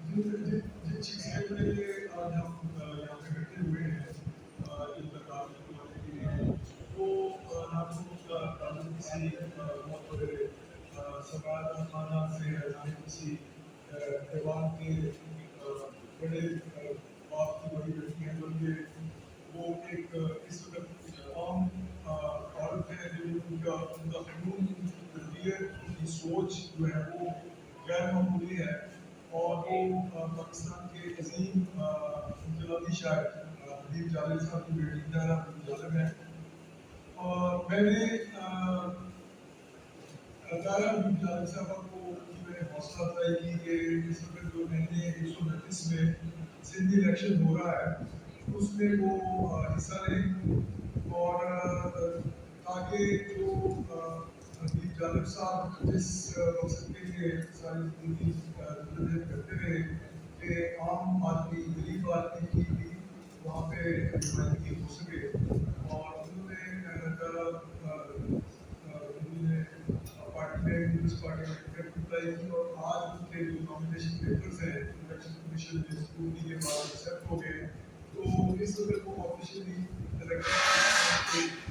جن چیزیں کے لیے آج ہم یہاں پہ بیٹھے ہوئے ہیں ان تقاضوں کو لانے کے لیے، وہ نہ تو اس کا تعلق کسی بہت بڑے سرکار خانہ سے ہے، نہ ہی کسی ایوان کے بڑے باپ کی بڑی بیٹی ہیں، بلکہ وہ ایک اس وقت عام عورت ہے جو ان کا فنون، ان کی تربیت، ان کی سوچ جو ہے وہ غیر معمولی ہے، اور وہ پاکستان کے عظیم انقلابی شاعر حبیب جالب صاحب کی بیٹی طاہرہ حبیب جالب ہیں۔ اور میں نے طاہرہ حبیب جالب صاحبہ کو کی میں نے حوصلہ افزائی کی کہ اس وقت جو NA 129 میں سندھی الیکشن ہو رہا ہے اس میں وہ حصہ لیں، اور تاکہ جو حبیب جالب صاحب جس مقصد کے لیے ساری زندگی جدوجہد کرتے رہے کہ عام آدمی، غریب آدمی کی بھی وہاں پہ نمائندگی ہو سکے، اور انہوں نے پارٹی میں پیپلز پارٹی میں ٹکٹ اپلائی کی، اور آج ان کے جو نامینیشن پیپرز ہیں الیکشن کمیشن میں اسکروٹنی کے بعد ایکسیپٹ ہو گئے، تو اس وقت وہ آفیشلی الیکشن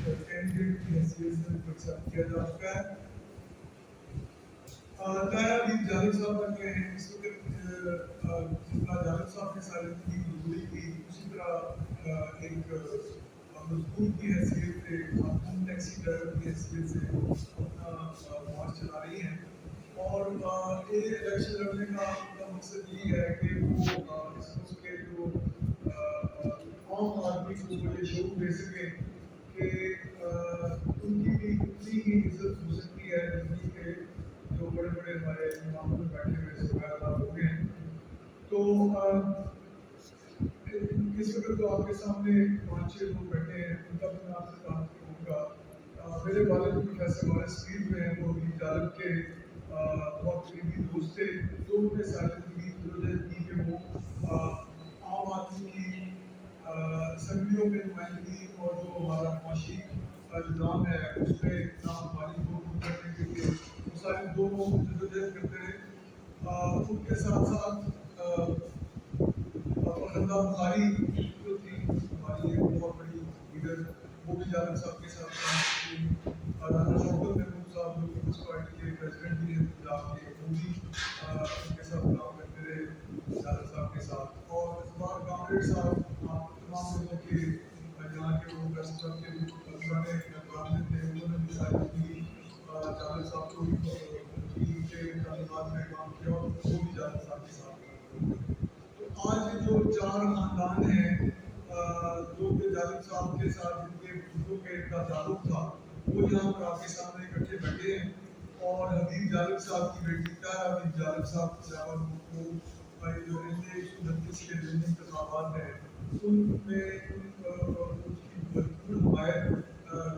کینڈیڈیٹ کی حیثیت سے ایکسیپٹ کیا جا چکا ہے۔ طاہرہ حبیب جالب صاحب نے اس وقت جتنا جالب صاحب نے ساری زندگی مزدوری کی، اسی طرح ایک مزدور کی حیثیت سے، خاتون ٹیکسی ڈرائیور کی حیثیت سے اپنا مارچ چلا رہی ہیں، اور یہ الیکشن لڑنے کا ان کا مقصد یہی ہے کہ وہ اس ملک کے جو عام آدمی کو یہ شعور دے سکیں کہ ان کی بھی اتنی ہی عزت ہو سکتی ہے زندگی کے جو بڑے بڑے ہمارے امام میں بیٹھے ہوئے سرکار ہو گئے ہیں۔ تو اس وقت تو آپ کے سامنے 5-6 لوگ بیٹھے ہیں، ان کا بھی میں آپ سے تعارف کروں گا۔ میرے والد پروفیسر وارث میر جو ہیں وہ حبیب جالب کے بہت قریبی دوست تھے، تو انہوں نے ساری زندگی جدوجہد کی کہ وہ عام آدمی کی اسمبلیوں میں نمائندگی اور جو ہمارا معاشی نظام ہے اس پہ نامہماری کو دور کرنے کے لیے وہ ساری دونوں جدوجہد کرتے رہے۔ ان کے ساتھ ساتھ فخردہ بخاری جو تھی ہماری ایک بہت بڑی لیڈر، وہ بھی جالب صاحب کے ساتھ کام کرتی تھی۔ رانا شوکت محمود صاحب جو پیپلز پارٹی کے پریزیڈنٹ بھی ہیں پنجاب کے، وہ بھی ان کے ساتھ کام کرتے رہے جالب صاحب کے ساتھ، اور اقبال کامریڈ صاحب تمام لوگوں کے یہاں کے وہ ویسٹ صاحب کے پرانے پرانے تھے، انہوں نے بھی ساری زندگی جالب صاحب کو کی کے تعلیمات میں کام کیا، اور وہ بھی جالب صاحب کے ساتھ کام کرتے ہیں۔ تو آج جو 4 خاندان ہیں جو کہ جالب صاحب کے ساتھ جن کے بزرگوں کے کا تعلق تھا، وہ یہاں پر آپ کے سامنے اکٹھے بیٹھے ہیں، اور حبیب جالب صاحب کی بیٹی طاہرہ حبیب جالب صاحب کو جو NA 129 کے جو انتخابات ہیں ان میں ان کی بھرپور حمایت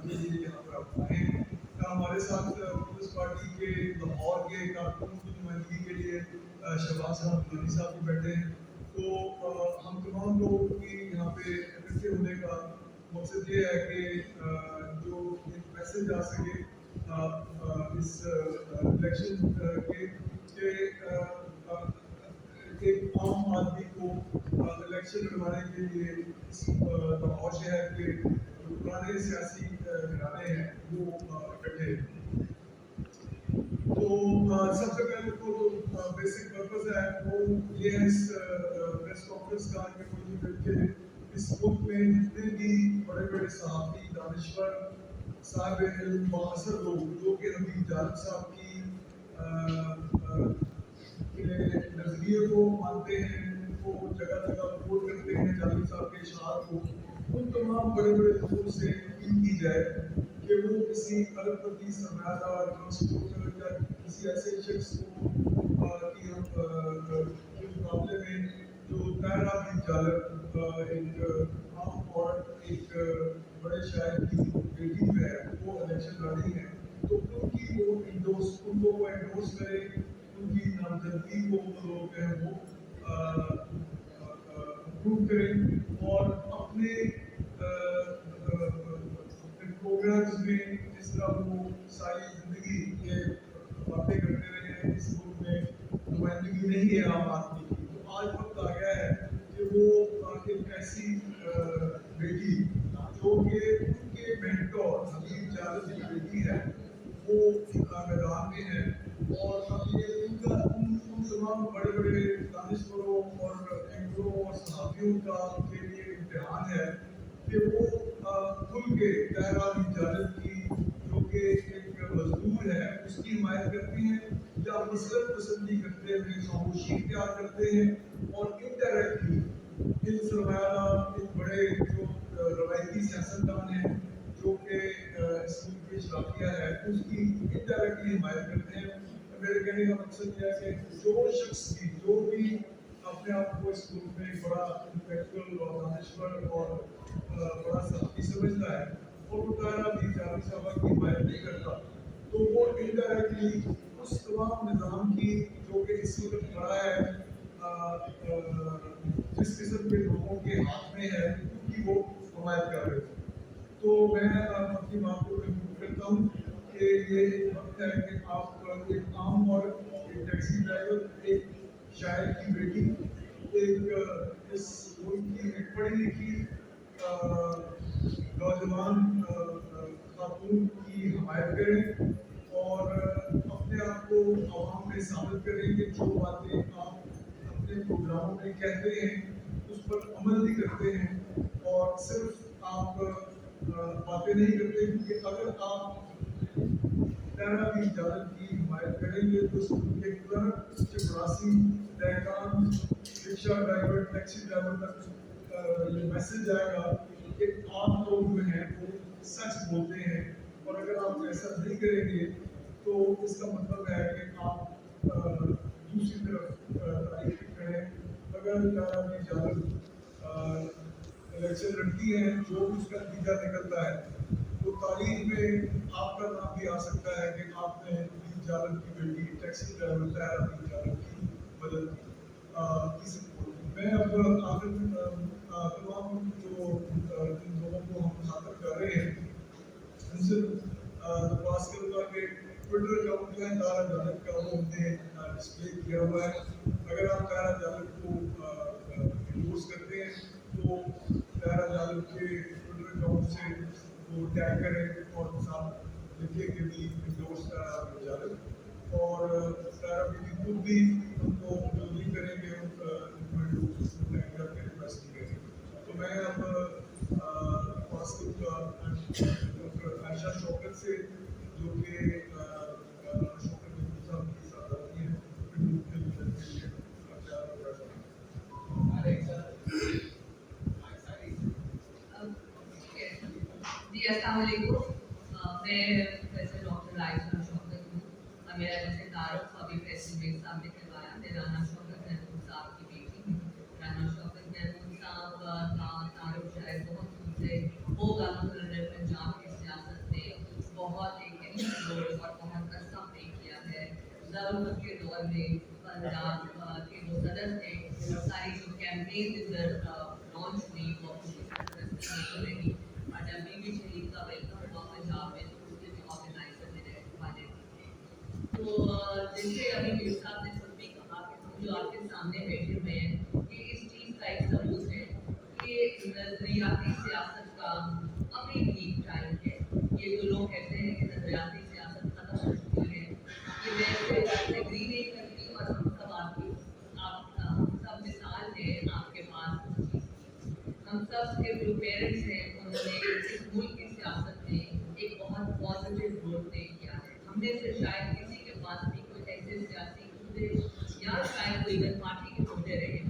کے لیے یہاں پر آپ آئے ہیں۔ ہمارے ساتھ پیپلز پارٹی کے لاہور کے کارکنوں کی نمائندگی کے لیے شہباز صاحب گیلانی صاحب بھی بیٹھے ہیں۔ تو ہم تمام لوگوں کی یہاں پہ اکٹھے ہونے کا مقصد یہ ہے کہ جو ایک میسج آ سکے اس الیکشن کے کہ ایک عام آدمی کو الیکشن لڑوانے کے لیے اس لاہور شہر کے جو پرانے سیاسی گھرانے ہیں وہ اکٹھے ہیں۔ تو سب سے پہلے تو بیسک پرپز ہے وہ یہ ہے اس پریس کانفرنس کا کہ اس ملک میں جتنے بھی بڑے بڑے صحافی، دانشور، صاحب علم، بااثر لوگ جو کہ حبیب جالب صاحب کی نظریے کو مانتے ہیں، ان کو جگہ جگہ کوٹ کرتے ہیں جالب صاحب کے اشعار کو، ان تمام بڑے بڑے لوگوں سے اپیل کی جائے کہ وہ کسی ارب پتی سرمایہ دار ٹرانسپورٹر یا کسی ایسے شخص کو کے مقابلے میں جو طاہرہ حبیب جالب ایک عام عورت، ایک بڑے شاعر کی بیٹی جو ہے وہ الیکشن لڑی ہے، تو ان کی وہ انڈورس کرے، ان کی نامزدگی کو لوگ جو ہے وہ اپروو کریں، اور اپنے پروگرامز میں جس طرح وہ ساری زندگی یہ باتیں کرتے رہے ہیں اس ملک میں نمائندگی नहीं है आम आदमी की। तो आज वक्त आ गया है कि वो एक ऐसी बेटी जो कि उनके मेंटोर हबीब जावेद की बेटी है, वो मैदान में है। और अब ये उन तमाम बड़े बड़े दानिशवरों और एंकरों और सहाफ़ियों का के लिए इम्तिहान है कि वो खुल के तहरा जावेद की जो कि एक मजदूर है उसकी हिमायत करती हैं, या मसलन पसंदी करते हुए खामोशी इख्तियार करते हैं और इनडायरेक्टली इन सरमायादार इन बड़े जो रवायती सियासतदान हैं जो कि इस मुल्क की शराफिया है उसकी इनडायरेक्टली हिमायत करते हैं। मेरे कहने का मकसद यह है कि जो शख्स भी जो भी अपने आप को इस मुल्क में बड़ा इंटेलेक्चुअल और दानिश्वर और बड़ा सहाफ़ी समझता है और वो तारा भी जावेद साहबा की हिमायत नहीं करता, तो वो इनडायरेक्टली उस तमाम निज़ाम की जो कि इस वक्त खड़ा है जिस किस्म के लोगों के हाथ में है उनकी वो हिमायत कर रहे थे। तो मैं अपनी बात को कंक्लूड करता हूँ कि ये वक्त है कि आप एक आम औरत, एक टैक्सी ड्राइवर, एक शायर की बेटी, एक इस मुल्क की एक पढ़ी लिखी नौजवान खातून की हिमायत करें और अपने आप को आवाम में साबित करें कि जो बातें आप अपने प्रोग्रामों में कहते हैं उस पर अमल भी करते हैं और सिर्फ आप बातें नहीं करते, क्योंकि अगर आप तहरा की जावेद की हिमायत करेंगे तो उस मुल्क के चपरासी दहकान रिक्शा ड्राइवर टैक्सी ड्राइवर तक ये मैसेज जाएगा कि आप लोग जो हैं वो सच बोलते हैं। और अगर आप ऐसा नहीं करेंगे तो इसका मतलब है कि आप दूसरी तरफ तारीफ करें। अगर तहरा की जावेद इलेक्शन लड़ती हैं, जो उसका नतीजा निकलता है तो तारीख में आपका नाम भी आ सकता है कि आपने जावेद की बेटी टैक्सी ड्राइवर तहरा की जावेद की मदद की। मैं अब आखिर में तमाम जो जिन लोगों को हम मुखातब कर रहे हैं उनसे दरख्वास्त करूँगा कि ट्विटर अकाउंट जो है तारा जावेद का वो हमने डिस्प्ले किया हुआ है। अगर आप तारा जावेद को इंडोर्स करते हैं तो तारा जावेद के ट्विटर अकाउंट से वो टैग करें और साथ लिखे कि भी इंडोर्स तारा जावेद, और तारा बेटी खुद भी उनको जल्दी करेंगे उनको रिक्वेस्ट करेंगे। तो मैं अब दरख्वास्त करूँगा डॉक्टर आयशा शौकत से जो कि शौकत साहब की साथी हैं जी अस्सलाम वालेकुम। मैं प्रोफेसर डॉक्टर आयशा शौकत हूँ और मेरा जैसे तारुफ अभी प्रेसिडेंट साहब ने करवाया, मैं राना शौकत महमूद साहब की बेटी हूँ। राना शौकत महमूद साहब का तारुफ शायद बहुत मुझसे होगा, उन्होंने पंजाब की सियासत में बहुत एक अहम रोल और बहुत अरसा प्ले किया है। ज़रूरत के दौर में पंजाब के जो सदर थे, सारी जो कैंपेन इधर लॉन्च हुई वो रही और नबी शरीफ का वेलकम हुआ पंजाब में, तो उसके भी ऑर्गेनाइजर मेरे वाले थे। तो जैसे अभी मीर साहब ने खुद भी कहा कि हम जो आपके सामने बैठे हुए हैं ये इस चीज़ का एक सबूत है कि नजरियाती सियासत का अभी भी टाइम है। ये जो लोग कहते हैं कि नजरियाती सियासत खत्म हो चुकी है, ये मैं एग्री नहीं करती। और हम सब हम सब मिसाल है आपके पास। हम सब के जो पेरेंट्स हैं उन्होंने इस मुल्क की सियासत में एक बहुत पॉजिटिव रोल प्ले किया है। हमने से शायद किसी के पास भी कोई ऐसे सियासी मुद्दे या शायद कोई गन पार्टी के मुद्दे रहे,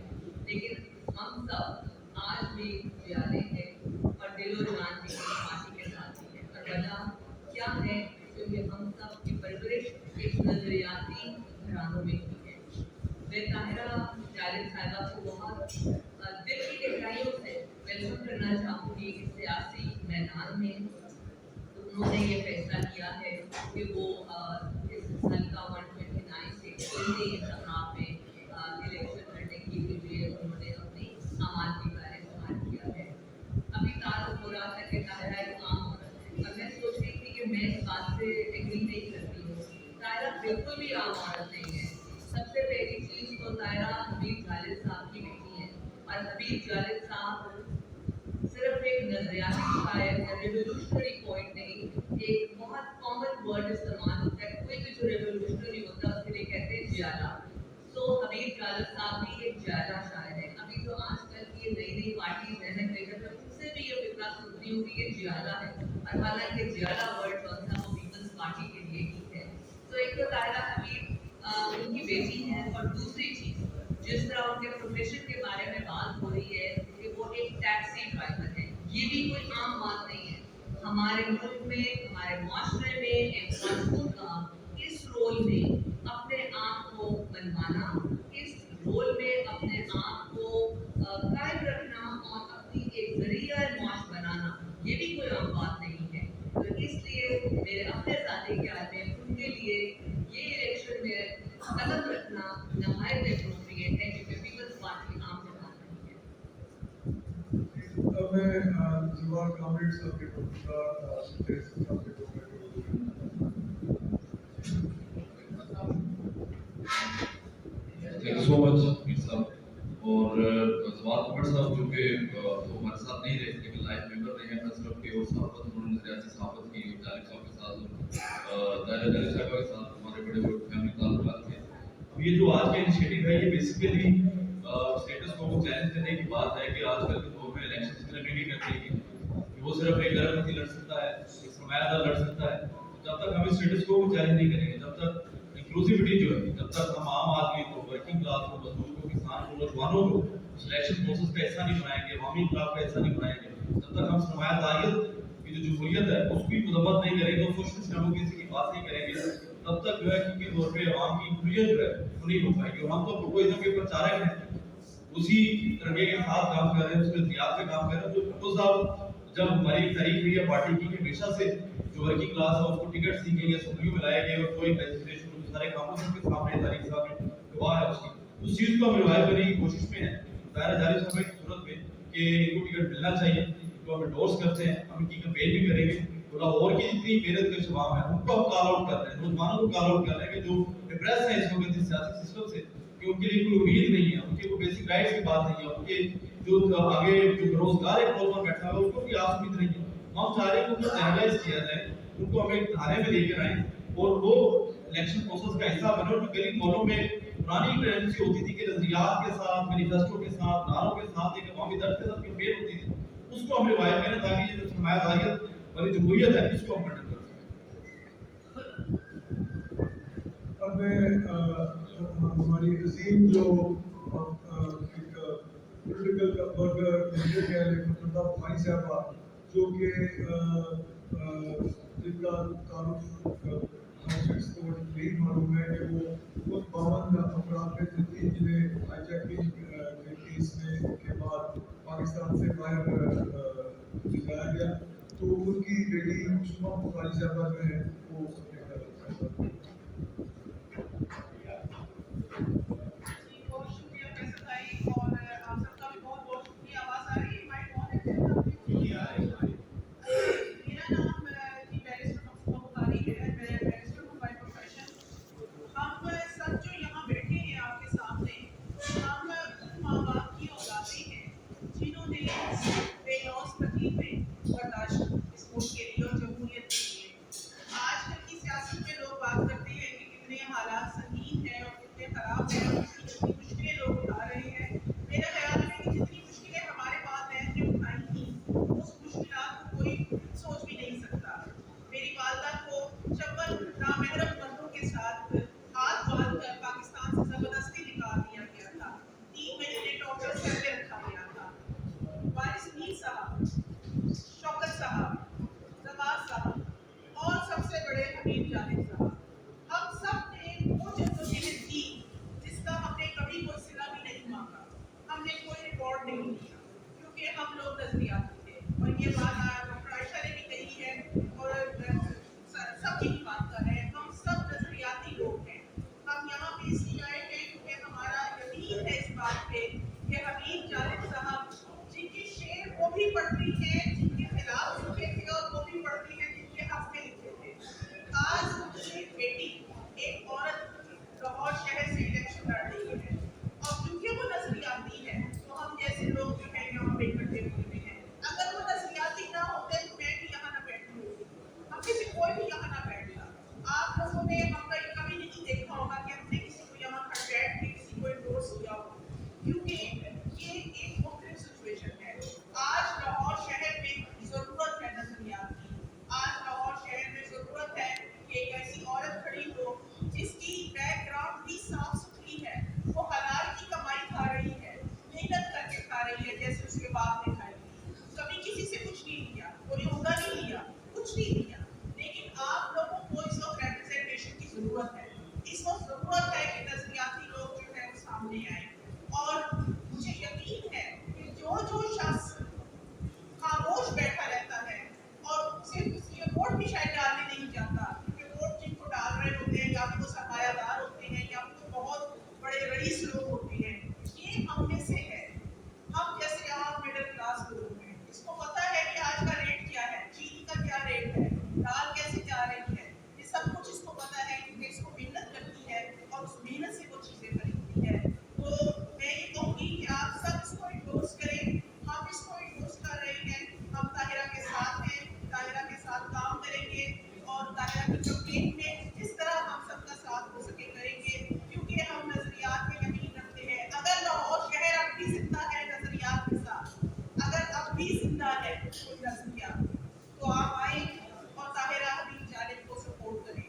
लेकिन हम सब आज भी प्यारे हैं और दिलो जान भी पार्टी के साथ ही है। और वजह क्या है? क्योंकि हम सब की परवरिश एक नजरियाती घरानों में की है। मैं ताहिरा जावेद साहिबा को बहुत दिल की गहराइयों से वेलकम करना चाहूँगी इस सियासी मैदान में। तो उन्होंने ये फैसला किया है कि वो इस हल्का 129 से दिल्ली इंतखाब में इलेक्शन लड़ने के लिए उन्होंने अपनी आम आदमी का इस्तेमाल किया है। अभी तारुफ हो रहा था कि ताहिरा एक आम औरत है और मैं सोच रही थी कि मैं इस बात से एग्री नहीं करती हूँ। ताहिरा बिल्कुल भी आम औरत नहीं है। सबसे पहली चीज़ तो यूपी के जियाला है, और हालांकि जियाला वर्ड जो था वो पीपल्स पार्टी के लिए ही है। तो एक तो तायरा हमीद उनकी बेटी है, और दूसरी चीज जिस तरह उनके प्रोफेशन के बारे में बात हो रही है कि वो एक टैक्सी ड्राइवर है, ये भी कोई आम बात नहीं है। हमारे मुल्क में, हमारे माशरे में एक मजबूत काम इस रोल में अपने आप को बनवाना, इस रोल में अपने आप को कायम रखना और अपनी एक जरिया माश बनाना, ये भी कोई आम बात नहीं है। तो इसलिए मेरे अपने ज़ाती ख्याल में उनके लिए ये इलेक्शन में कदम रखना नहायत एप्रोप्रिएट है, क्योंकि पीपल्स पार्टी आम जमात नहीं है। अब मैं जुबान कामरेड साहब के पत्रकार सुखदेव साहब के thank you so much Mir साहब। और जवाब अकबर साहब जो कि तो हमारे साथ नहीं रहे लेकिन लाइव मेंबर रहे हैं मसरफ के, और साहब उन्होंने सियासी सहाफत की जालिब साहब के साथ और दायरा जालिब साहब के साथ हमारे बड़े बड़े फैमिली ताल्लुकात थे। अब ये जो आज का इनिशिएटिव है ये बेसिकली स्टेटस को चैलेंज करने की बात है कि आजकल के दौर में इलेक्शन में नहीं करने की कि वो सिर्फ एक गैर लड़ सकता है, एक सरमायादार लड़ सकता है। जब तक हम इस स्टेटस को चैलेंज नहीं करेंगे, जब तक इंक्लूसिविटी जो है, जब तक हम आम आदमी को, वर्किंग क्लास को, मजदूर को, किसान को, नौजवानों को सिलेक्शन प्रोसेस का हिस्सा नहीं बनाएंगे, अवामी इंकलाब का हिस्सा नहीं बनाएंगे, तब तक हम सरमायादारियत की जो जमहूरियत है उसकी मदम्मत नहीं करेंगे और सोशलिस्ट डेमोक्रेसी की बात नहीं करेंगे, तब तक जो है क्योंकि दौर पे अवाम की इंक्लूजन जो है वो नहीं हो पाएगी। और हम तो प्रोपोजल के प्रचारक हैं, उसी तरह के साथ काम कर रहे हैं, उसके इतिहास पे काम कर रहे हैं। जो भुट्टो साहब जब हमारी तारीख हुई है पार्टी की हमेशा से जो वर्किंग क्लास है उसको टिकट दी गई है, असम्बली में लाए गए और कोई लेजिस्लेशन सारे कामों के सामने तारीख साहब गवाह है उसकी, उस चीज को हम रिवाइव करने की कोशिश में है दायरा जारी समय की सूरत में कि इनको टिकट मिलना चाहिए, तो हम एंडोर्स करते हैं, हम इनकी कैंपेन भी करेंगे। तो लाहौर की जितनी मेहनत के शबाब है उनको हम कॉल आउट कर रहे हैं, नौजवानों को कॉल आउट कर रहे हैं कि जो डिप्रेस है इस वक्त इस सियासी सिस्टम से, कि उनके लिए कोई उम्मीद नहीं है, उनके कोई बेसिक राइट्स की बात नहीं है, उनके जो आगे जो बेरोजगार एक रोल पर बैठा है उसको भी आस उम्मीद नहीं है। हम चाह रहे हैं कि उनको चैनलाइज किया जाए, उनको हम एक धारे में लेकर आए और वो इलेक्शन प्रोसेस का हिस्सा बने। और गली मोहल्लों में पुरानी टेंडेंसी होती थी कि नजरियात के साथ, मैनिफेस्टो के साथ, नारों के साथ एक अवामी दर्द के साथ कैंपेन होती थी, उसको हम रिवाइव करें ताकि ये जो सरमायादारियत वाली जमहूरियत है इसको हम कंडक्ट कर सकें। अब मैं हमारी अजीम जो एक पॉलिटिकल वर्कर लीडर है मुर्तजा बुखारी साहबा, जो कि जिनका ताल्लुक नहीं मालूम है कि वो खुद 52 अफराद में से 3 जिन्हें हाईजैकिंग के केस में के बाद पाकिस्तान से बाहर भिजवाया गया, तो उनकी बेटी शुमा बुखारी साहबा जो है वो रईस लोग होते हैं, ये हम में से है। हम जैसे आम मिडिल क्लास लोग हैं, इसको पता है कि आज का रेट क्या है, चीनी का क्या रेट है, दाल कैसे जा रही है, ये सब कुछ इसको पता है क्योंकि इसको मेहनत करती है और उस मेहनत से वो चीज़ें खरीदती है। तो मैं ये कहूँगी कि आप सब इसको इंडोर्स करें, हम इसको इंडोर्स कर रहे हैं, हम ताहिरा के साथ हैं, ताहिरा के साथ काम करेंगे और ताहिरा की कैंपेन में जिस तरह हम सबका साथ हो सके करेंगे, क्योंकि हम नजरियात में यकीन रखते हैं। अगर लाहौर शहर अब भी जिंदा है नजरियात के साथ, अगर अब भी जिंदा है कोई नजरियात, तो आप आए और ताहिरा हबीब जालिब को सपोर्ट करें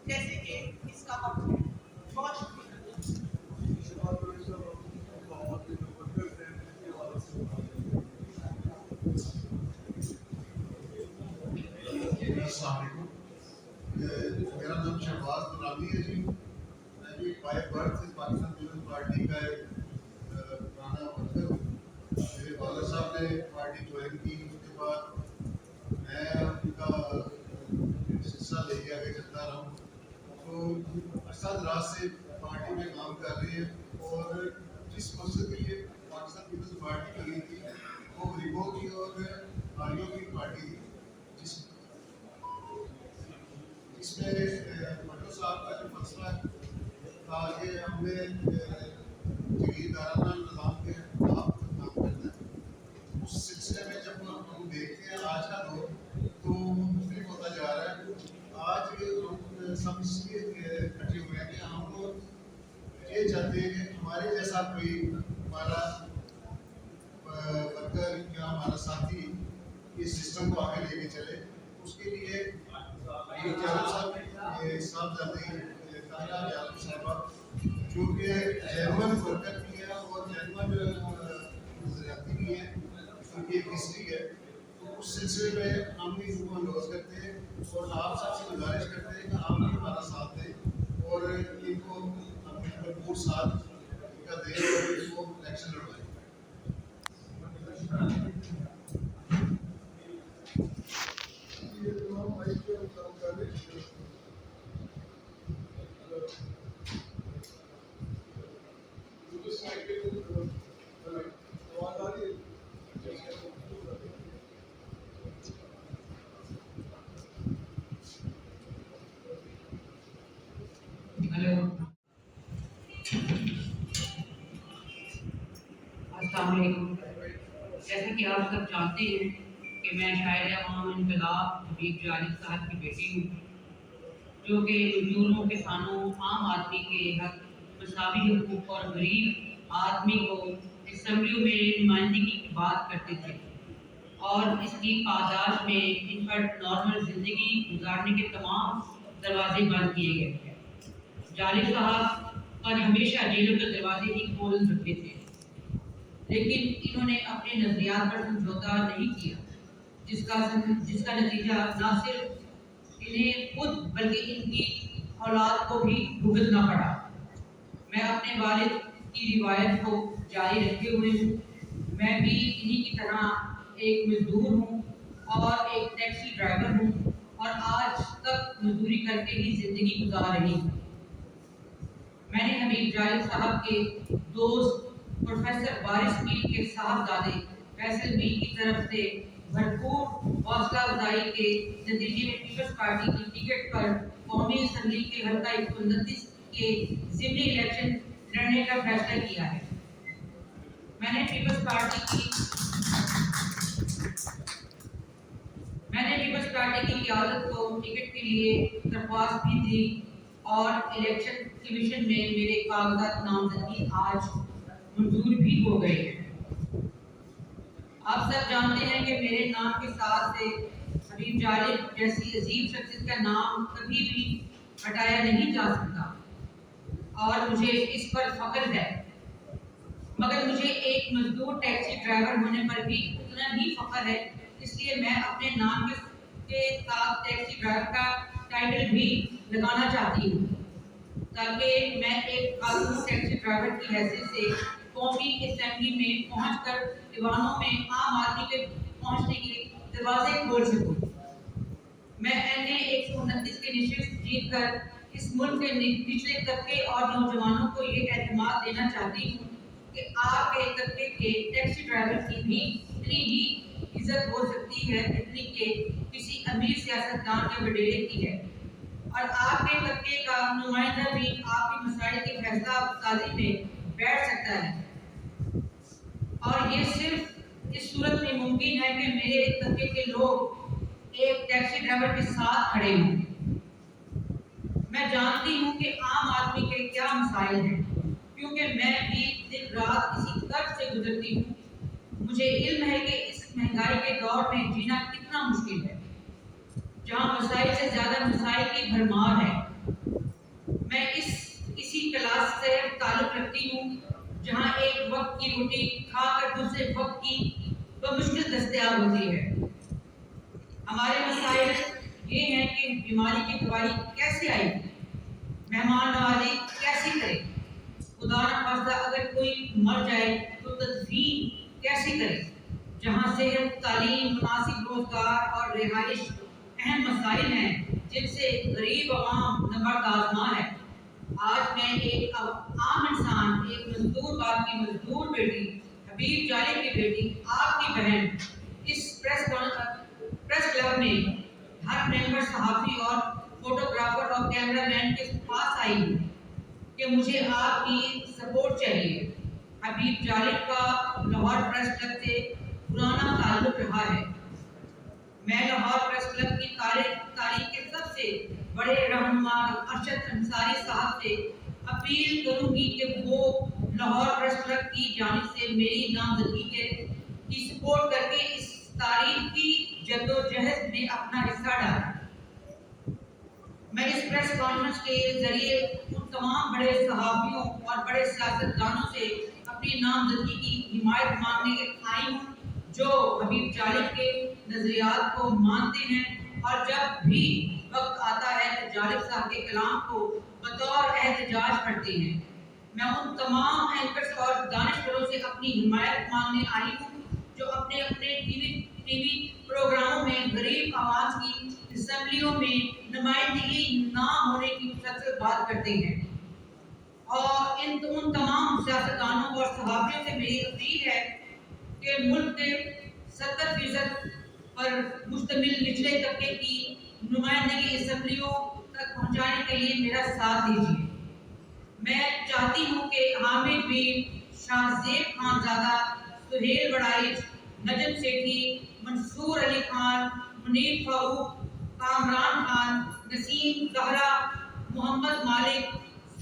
जैसे कि इसका हक है। बहुत शुक्रिया। अस्सलाम वालेकुम। मेरा नाम शहबाज गुलामी है जी। मैं भी बाय बर्थ पाकिस्तान पीपल्स पार्टी का एक पुराना वर्कर हूँ। मेरे वाला साहब ने पार्टी ज्वाइन की, उसके बाद मैं उनका हिस्सा लेके आगे चलता रहा हूँ। तो अरसा दराज से पार्टी में काम कर रहे हैं और जिस मकसद के लिए पाकिस्तान पीपल्स पार्टी बनी थी वो गरीबों की और आलियों की पार्टी थी, जिसमें भट्टो साहब का जो फैसला था कि हमने जगीरदाराना निज़ाम के खिलाफ काम करना है, उस सिलसिले में जब हम देखते हैं आज का दौर तो मुख्तलिफ होता जा रहा है। आज हम सब इसलिए इकट्ठे हुए हैं कि हम लोग ये चाहते हैं कि हमारे जैसा कोई हमारा वर्कर या हमारा साथी इस सिस्टम को आगे लेके चले। उसके लिए जो कि जर्मन वर्कर भी है और जर्मन नजरियाती भी है, उनकी एक हिस्ट्री है, तो उस सिलसिले में हम भी इनको अंडोज करते हैं और आप सबसे गुजारिश करते हैं कि आप भी हमारा साथ दें और इनको भरपूर साथ का दें और इनको इलेक्शन लड़वाएं। हेलो, अस्सलाम वालेकुम। जैसा कि आप सब जानते हैं कि मैं शायर अवाम इनकलाब हबीब जालिब साहब की बेटी हूँ, जो कि मजदूरों, किसानों, आम आदमी के हक, मसावी हकूक़ और गरीब आदमी को असम्बलियों में नुमाइंदगी की बात करते थे और इसकी पादाश में इन पर नॉर्मल ज़िंदगी गुजारने के तमाम दरवाजे बंद किए गए थे। जालिब साहब पर हमेशा जेलों के दरवाजे ही खोल रखते थे, लेकिन इन्होंने अपने नजरियात पर समझौता नहीं किया, जिसका नतीजा न सिर्फ इन्हें खुद बल्कि इनकी औलाद को भी भुगतना पड़ा। मैं अपने वालिद की रिवायत को जारी रखे हुए हूँ। मैं भी इन्हीं की तरह एक मजदूर हूँ और एक टैक्सी ड्राइवर हूँ और आज तक मजदूरी करके ही ज़िंदगी गुजार रही हूँ। मैंने हबीब जालिब साहब के दोस्त प्रोफेसर वारिस मीर के साहबजादे फैसल मीर की तरफ से भरपूर हौसला अफजाई के नतीजे में पीपल्स पार्टी की टिकट पर कौमी असम्बली के हल्का 129 के ज़िमनी इलेक्शन लड़ने का फैसला किया है। मैंने पीपल्स पार्टी की क़यादत को टिकट के लिए दरख्वास्त भी दी और इलेक्शन कमीशन में मेरे कागजात नामजदगी आज मंजूर भी हो गए हैं। आप सब जानते हैं कि मेरे नाम के साथ से हबीब जालिब जैसी अजीब शख्सियत का नाम कभी भी हटाया नहीं जा सकता और मुझे इस पर फख्र है, मगर मुझे एक मजदूर टैक्सी ड्राइवर होने पर भी उतना ही फख्र है। इसलिए मैं अपने नाम के साथ टैक्सी ड्राइवर का टाइटल भी लगाना चाहती हूँ, ताकि मैं एक खातून टैक्सी ड्राइवर की हैसियत से कौमी असेंबली में पहुंचकर दीवानों में आम आदमी के पहुंचने के दरवाजे खोल सकूँ। मैं NA 129 की नशिस्त जीत कर اس ملک کے نچلے طبقے اور نوجوانوں کو یہ اعتماد دینا چاہتی ہوں کہ آپ کے طبقے کے ٹیکسی ڈرائیور کی بھی اتنی ہی عزت ہو سکتی ہے جتنی کہ کسی امیر سیاستدان کے وڈیرے کی ہے، اور آپ کے طبقے کا نمائندہ بھی آپ کے مسائل کی فیصلہ سازی میں بیٹھ سکتا ہے، اور یہ صرف اس صورت میں ممکن ہے کہ میرے طبقے کے لوگ ایک ٹیکسی ڈرائیور کے ساتھ کھڑے ہوں۔ میں جانتی ہوں کہ عام آدمی کے کیا مسائل ہیں، کیونکہ میں بھی دن رات اسی طرف سے گزرتی ہوں۔ مجھے علم ہے کہ اس مہنگائی کے دور میں جینا کتنا مشکل ہے، جہاں مسائل سے زیادہ مسائل کی بھرمار ہے۔ میں اسی کلاس سے تعلق رکھتی ہوں جہاں ایک وقت کی روٹی کھا کر دوسرے وقت کی بمشکل دستیاب ہوتی ہے۔ ہمارے مسائل یہ ہیں کہ بیماری کی دوائی کیسے آئے گی، مہمان نوازی کیسے کرے، خدا نخواستہ اگر کوئی مر جائے تو تدفین کیسے کرے، جہاں صحت، تعلیم، مناسب روزگار اور رہائش اہم مسائل ہیں جن سے غریب عوام نبردآزما ہے۔ آج میں ایک عام انسان، ایک مزدور باپ کی مزدور بیٹی، حبیب جالب کی بیٹی، آپ کی بہن، اس پریس کلب میں ہر ممبر، صحافی اور فوٹوگرافر اور کیمرہ مین کے پاس آئی ہوں کہ مجھے آپ کی سپورٹ چاہیے۔ حبیب جالب کا لاہور پریس کلب سے پرانا تعلق رہا ہے۔ میں لاہور پریس کلب کی تاریخ کے سب سے بڑے رہنما ارشد انصاری صاحب سے اپیل کروں گی کہ وہ لاہور پریس کلب کی جانب سے میری نامزدگی کی سپورٹ کر کے اس تاریخی جدوجہد میں اپنا حصہ ڈالیں۔ میں اس پریس کانفرنس کے ذریعے ان تمام بڑے صحافیوں اور بڑے سیاستدانوں سے اپنی نامزدگی کی حمایت مانگنے آئی ہوں جو حبیب جالب کے نظریات کو مانتے ہیں اور جب بھی وقت آتا ہے تو جالب صاحب کے کلام کو بطور احتجاج پڑھتے ہیں۔ میں ان تمام اینکرز اور دانشوروں سے اپنی حمایت مانگنے آئی ہوں جو اپنے ٹی وی پروگراموں میں غریب عوام کی اسمبلیوں میں نمائندگی نہ ہونے کی مسلسل بات کرتے ہیں، اور ان تمام سیاستدانوں اور صحافیوں سے میری اپیل ہے کہ ملک کے 70% پر مشتمل نچلے طبقے کی نمائندگی اسمبلیوں تک پہنچانے کے لیے میرا ساتھ دیجیے۔ میں چاہتی ہوں کہ حامد میر، شاہ زیب خان زادہ، سہیل بڑائچ، نجم سیٹھی، منصور علی خان، منیر فاروق، کامران خان، نسیم زہرا، محمد مالک،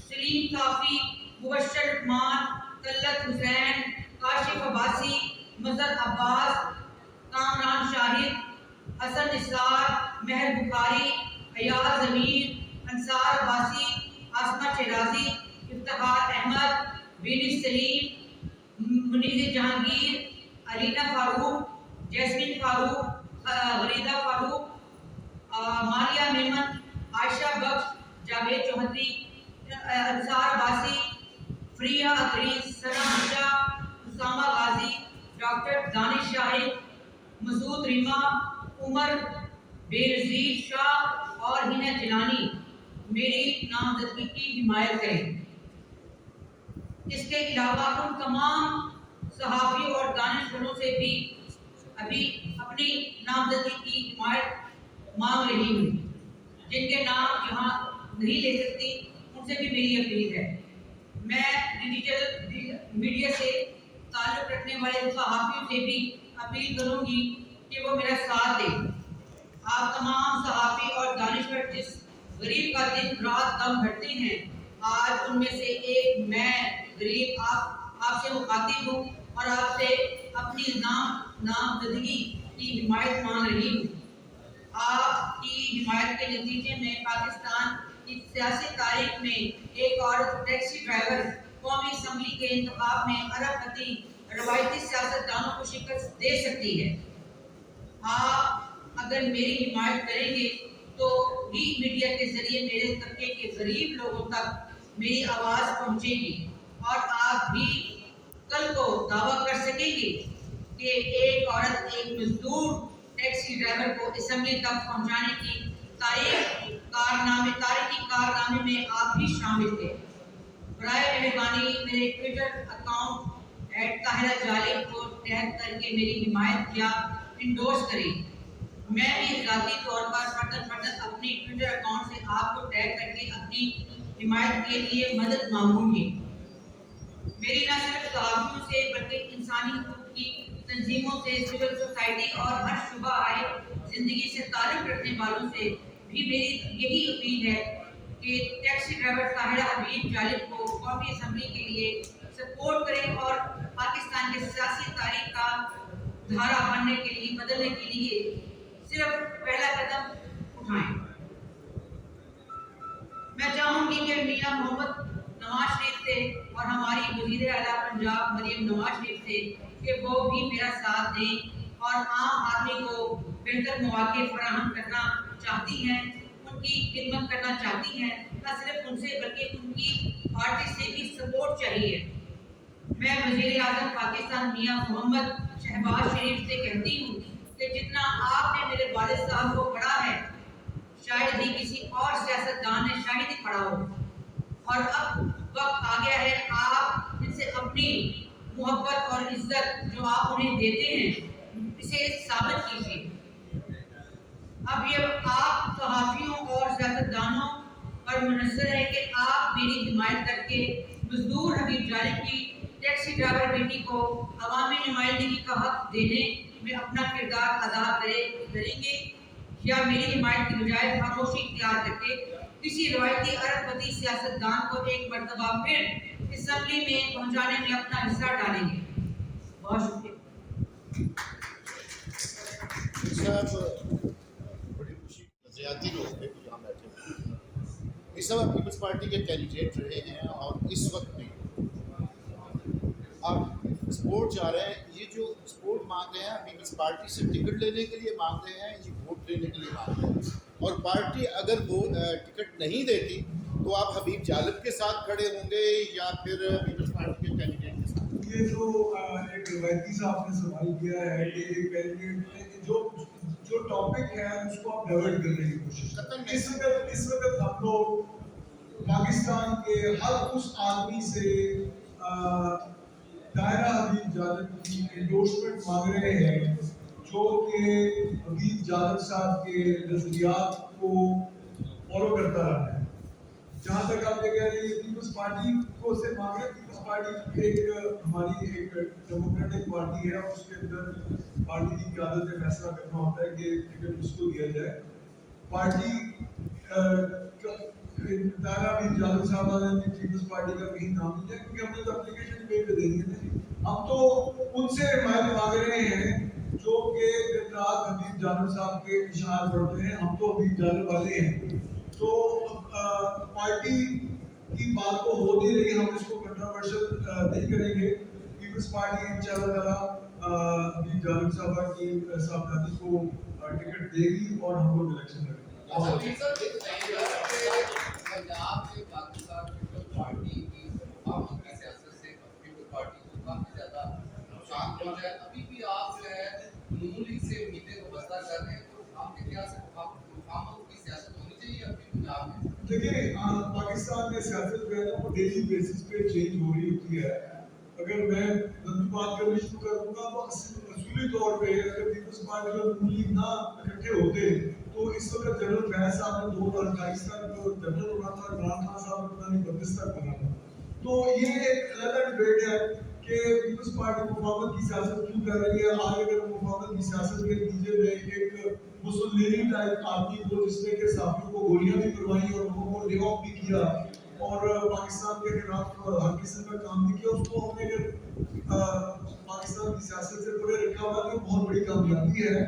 سلیم صافی، مبشر عثمان، طلعت حسین، کاشف عباسی، مظہر عباس، کامران شاہد، حسن نثار، مہر بخاری، ایاز امیر، انصار عباسی، آسمہ شیرازی، افتخار احمد، بینش سلیم، منیز جہانگیر، علینا فاروق، جیسمین فاروق، غریدہ فاروق، مالیہ میمن، عائشہ بخش، جاوید چوہدری، انصار عباسی، فریہ ادریس، ثنا حجہ، اسامہ غازی، ڈاکٹر دانش شاہد، مسعود ریما، عمر بےنظیر شاہ اور ہنا جیلانی میری نامزدگی کی حمایت کریں۔ اس کے علاوہ ان تمام صحافیوں اور دانشوروں سے بھی ابھی اپنی نامزدگی کی حمایت مانگ رہی ہوں، جن کے نام یہاں نہیں لے سکتی، ان سے بھی میری اپیل ہے۔ میں ڈیجیٹل میڈیا سے تعلق رکھنے والے صحافیوں سے بھی اپیل کروں گی کہ وہ میرا ساتھ دیں۔ آپ تمام صحافی اور دانشور جس غریب کا دن رات دم بھرتے ہیں، آج ان میں سے ایک میں غریب آپ سے مخاطب ہوں اور آپ سے اپنی نامزدگی کی حمایت مانگ رہی ہوں۔ آپ کی حمایت کے نتیجے میں پاکستان کی سیاسی تاریخ میں ایک عورت ٹیکسی ڈرائیور قومی اسمبلی کے انتخاب میں ارب پتی روایتی سیاستدانوں کو شکست دے سکتی ہے۔ آپ اگر میری حمایت کریں گے تو ہی میڈیا کے ذریعے میرے طبقے کے غریب لوگوں تک میری آواز پہنچے گی، اور آپ بھی کل کو دعویٰ کر سکیں گے کہ ایک عورت، ایک مزدور ٹیکسی ڈرائیور کو اسمبلی تک پہنچانے کی تاریخ तारीखी कारनामे में आप भी शामिल थे। बराए मेहरबानी मेरे ट्विटर अकाउंट @ताहिरा जालिब को टैग करके मेरी हिमायत या इंडोर्स करें। मैं भी ज़ाती तौर पर फर्दन अपनी ट्विटर अकाउंट से आपको टैग करके अपनी हिमायत के लिए मदद मांगूंगी। मेरी न सिर्फ सहाफ़ियों से बल्कि इंसानी हकूक़ की तंजीमों से, सिविल सोसाइटी और हर शुबा आए ज़िंदगी से ताल्लुक़ रखने वालों से भी मेरी यही अपील है कि टैक्सी ड्राइवर ताहिरा हबीब जालिब को कौमी असम्बली के लिए सपोर्ट करें और पाकिस्तान के सियासी तारीख का धारा बदलने के लिए सिर्फ पहला कदम उठाएं। मैं चाहूँगी कि मियां मोहम्मद नवाज शरीफ से और हमारी वज़ीर आला पंजाब मरियम नवाज शरीफ से कि वो भी मेरा साथ दें और आम आदमी को बेहतर मौके फराहम करना चाहती हैं, उनकी खिदमत करना चाहती हैं। न सिर्फ उनसे बल्कि उनकी पार्टी से भी सपोर्ट चाहिए। मैं वज़ीर आज़म पाकिस्तान मियां मोहम्मद शहबाज शरीफ से कहती हूँ कि जितना आपने मेरे वालिद साहब को पढ़ा है शायद ही किसी और सियासतदान ने शायद ही पढ़ा हो, और अब वक्त आ गया है आप इनसे अपनी मोहब्बत और इज्जत जो आप उन्हें देते हैं इसे साबित कीजिए। अब ये आप सहाफ़ियों और सियासतदानों पर मुनहसर है कि आप मेरी हिमायत करके मजदूर हबीब जालिब की टैक्सी ड्राइवर बेटी को अवामी नुमाइंदगी का हक देने में अपना किरदार अदा करेंगे, या मेरी हिमायत की बजाय खामोशी इख्तियार करके किसी रवायती अरबपति सियासतदान को एक मरतबा फिर असम्बली में पहुंचाने में अपना हिस्सा डालेंगे। बहुत शुक्रिया। बड़ी खुशी नजरियाती लोग थे जो यहाँ बैठे हैं। इस समय पीपल्स पार्टी के कैंडिडेट रहे हैं और इस वक्त भी आप सपोर्ट चाह रहे हैं। ये जो सपोर्ट मांग रहे हैं पीपल्स पार्टी से टिकट लेने के लिए मांग रहे हैं, ये वोट लेने के लिए मांग रहे हैं। और पार्टी अगर वो टिकट नहीं देती तो आप हबीब जालिब के साथ खड़े होंगे या फिर पीपल्स पार्टी के कैंडिडेट के साथ? ये जो एक रवायती साहब ने सवाल किया है कि एक कैंडिडेट जो टॉपिक है उसको आप डाइवर्ट करने की कोशिश करते हैं। इस वक्त हम लोग पाकिस्तान के हर उस आदमी से ताहिरा हबीब जालिब की एंडोर्समेंट मांग रहे हैं जो कि हबीब जालिब साहब के नजरियात को फॉलो करता रहा है। जहाँ तक आप ये कह रहे हैं पीपल्स पार्टी को से मांग रहे हैं, पीपल्स पार्टी एक हमारी एक डेमोक्रेटिक पार्टी है और उसके अंदर पार्टी की क़यादत में फैसला करना होता है कि टिकट उसको दिया जाए। पार्टी ताहिरा हबीब जालिब साहब ने पीपल्स पार्टी का कहीं नाम नहीं है क्योंकि हमने तो एप्लीकेशन पे दे दी है। हम तो उनसे हिमायत मांग रहे हैं जो कि दिन रात हबीब जालिब साहब के इशार पढ़ते हैं। हम तो हबीब जालिब वाले हैं, तो पार्टी की बात तो हो नहीं रही, हम इसको कंट्रोवर्शियल नहीं करेंगे। पीपल्स पार्टी इंशाअल्लाह हबीब जालिब साहब की साहबजादी को टिकट देगी और हम लोग इलेक्शन लड़ेंगे। पंजाब में पाकिस्तान पीपल्स पार्टी की आवाम की सियासत से पीपल्स पार्टी को काफी ज्यादा नुकसान पहुंचा है। अभी भी आप जो है नून लीग से उम्मीदें वाबस्ता कर रहे हैं, तो आपके क्या मुफाहमत की सियासत होनी चाहिए अभी पंजाब में? देखिए पाकिस्तान में सियासत जो है ना वो डेली बेसिस पे चेंज हो रही होती है। अगर मैं बात करनी शुरू करूँगा तो असूली तौर पे अगर पीपल्स पार्टी और नून लीग ना इकट्ठे होते तो इस वक्त जनरल फैज साहब ने 2028 तक जो जनरल बना था, इमरान खान साहब ने पता नहीं 32 तक बना था। तो ये एक अलग डिबेट है कि पीपल्स पार्टी मुफाहमत की सियासत क्यों कर रही है। आज अगर मुफाहमत की सियासत के नतीजे में एक मुसल्लिनी टाइप आदमी को जिसने के साथियों को गोलियां भी करवाई और लोगों को ले ऑफ भी किया और पाकिस्तान के खिलाफ हर किस्म का काम भी किया, उसको हमने अगर पाकिस्तान की सियासत से पूरे रखा हुआ तो बहुत बड़ी कामयाबी है।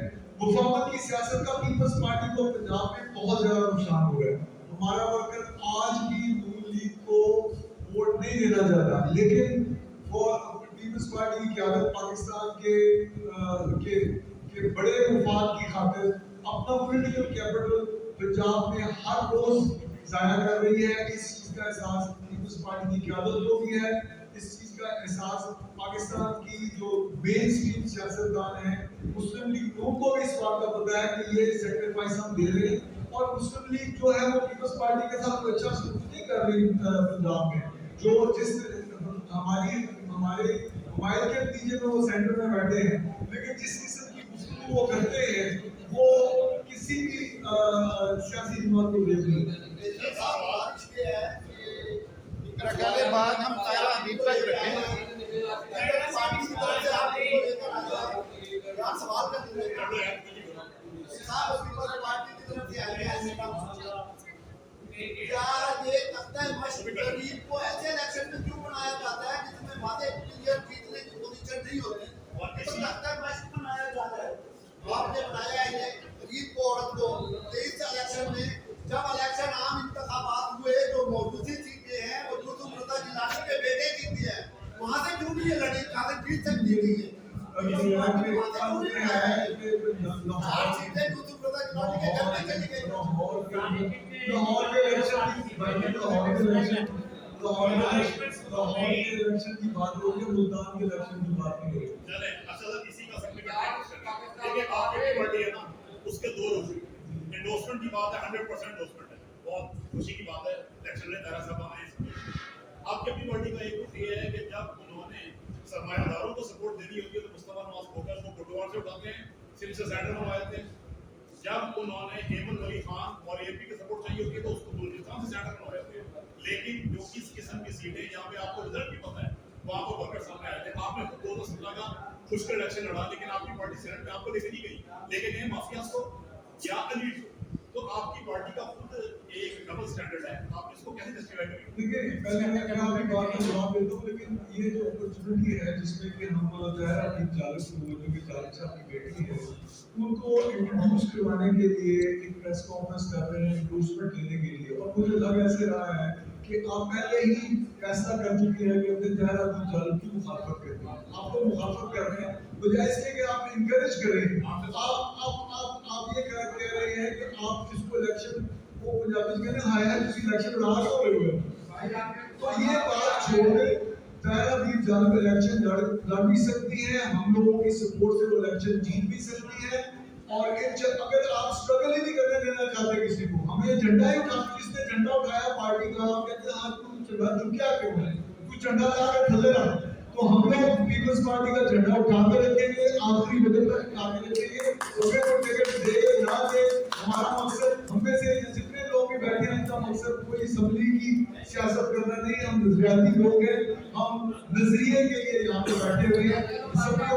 मुफाहमत की सियासत का पीपल्स पार्टी को पंजाब में बहुत ज्यादा नुकसान हुआ है। हमारा वर्कर आज भी नून लीग को वोट नहीं देना चाहता, लेकिन पीपल्स पार्टी की क़यादत पाकिस्तान के बड़े मुफाद की खातिर अपना पॉलिटिकल कैपिटल पंजाब में हर रोज जाया कर रही है। इस चीज का एहसास पीपल्स पार्टी की क़यादत को भी है इस चीज का एहसास पाकिस्तान की जो मेन स्ट्रीम सियासतदान हैं, मुस्लिम लीग उनको भी इस बात का पता है कि ये सेक्रीफाइस हम दे रहे हैं, और मुस्लिम लीग जो है वो पीपल्स पार्टी के साथ कोई अच्छा सलूक नहीं कर रही पंजाब में, जो जिस हमारे हमारे के नतीजे में वो सेंटर में बैठे हैं, लेकिन जिस किस्म की गुफ्तगू वो करते हैं वो किसी भी सियासी जमात को देख नहीं। रखने बाद हम तारा अभी तक रखें सवाल का पार्टी की तरफ से क्या ये लगता है गरीब को ऐसे इलेक्शन में क्यों बनाया जाता है जिसमें वादे क्लियर जीतने की पोजीशन नहीं होती, और लगता है मस्त बनाया जाता है। आपने बनाया है गरीब को, औरत को, 23 इलेक्शन में जब इलेक्शन आम इंतखाबात हुए जो मौजूदा सीटें हैं वो यूसुफ रजा जिलानी के बेटे जीती है, वहां से क्यों नहीं ये लड़ी, कहां से जीत सकती है? चार सीटें यूसुफ रजा जिलानी के घर में चली गई। लाहौर के इलेक्शन की बात हो रही है, मुल्तान के इलेक्शन की बात नहीं हो रही। चले असल इसी का देखिए आपकी पार्टी है ना, उसके दो रुख एंडोर्समेंट की बात है, 100% एंडोर्समेंट है, बहुत खुशी की बात है, इलेक्शन में तारा साहब आए इसमें। आपकी अपनी पार्टी का एक रुख ये है कि जब उन्होंने सरमायादारों को सपोर्ट देनी होती है तो मुस्तफा नवाज फोकस को फुटबॉल से उठाते हैं, सिर्फ से सेंटर में आते हैं। जब उन्होंने हेमंत अली खान और एपी की सपोर्ट चाहिए होती है तो उसको बलूचिस्तान से सेंटर में आते हैं। लेकिन जो इस किस्म की सीटें जहाँ पे आपको रिजल्ट भी पता है वहाँ पर वर्कर सामने आए थे, आपने खुद 2017 का खुशकर इलेक्शन लड़ा, लेकिन आपकी पार्टी सेनेट में आपको लेके नहीं गई, लेकिन ये माफियाज को या एलीट को, तो आपकी पार्टी का खुद एक डबल स्टैंडर्ड है, आप इसको कैसे जस्टिफाई करेंगे? देखिए पहले मैं आपकी बात का जवाब देता हूँ, लेकिन ये जो अपॉर्चुनिटी है जिसमें कि हम ज़ाहिर अपनी 40 लोगों जो कि 40 साल की बेटी है उनको इंट्रोड्यूस करवाने के लिए एक प्रेस कॉन्फ्रेंस कर रहे हैं, इंट्रोड्यूसमेंट लेने के लिए, और मुझे लग ऐसे रहा है कि आप पहले ही फैसला कर चुके हैं कि अपने ज़ाहिर अपनी जाल की मुखालफत करते हैं, आप तो मुखालफत कर रहे हैं बजाय इसके कि आप इंकरेज करें। आप ये कह रहे हैं कि आप जिसको इलेक्शन वो पंजाबी कहते हैं हाय है जिसकी इलेक्शन लड़ा हो रहे हुए, तो ये बात छोड़ दें, तारा भी जान इलेक्शन लड़ भी सकती है, हम लोगों की सपोर्ट से वो इलेक्शन जीत भी सकती है, और अगर आप स्ट्रगल ही नहीं करने देना चाहते किसी को, हमें झंडा ही उठा, जिसने झंडा उठाया पार्टी का, आप कहते हैं तू क्या क्यों है, कुछ झंडा लगा के थले रहा, तो हम लोग पीपल्स पार्टी का झंडा उठा के रखेंगे, आखिरी बजे तक उठा के रखेंगे, हमें कोई टिकट दे ना दे, हमारा मकसद, हम में से जितने लोग भी बैठे हैं इनका मकसद कोई असम्बली की सियासत करना नहीं, हम नजरियाती लोग हैं, हम नजरिए के लिए यहाँ पे बैठे हुए हैं, सभी को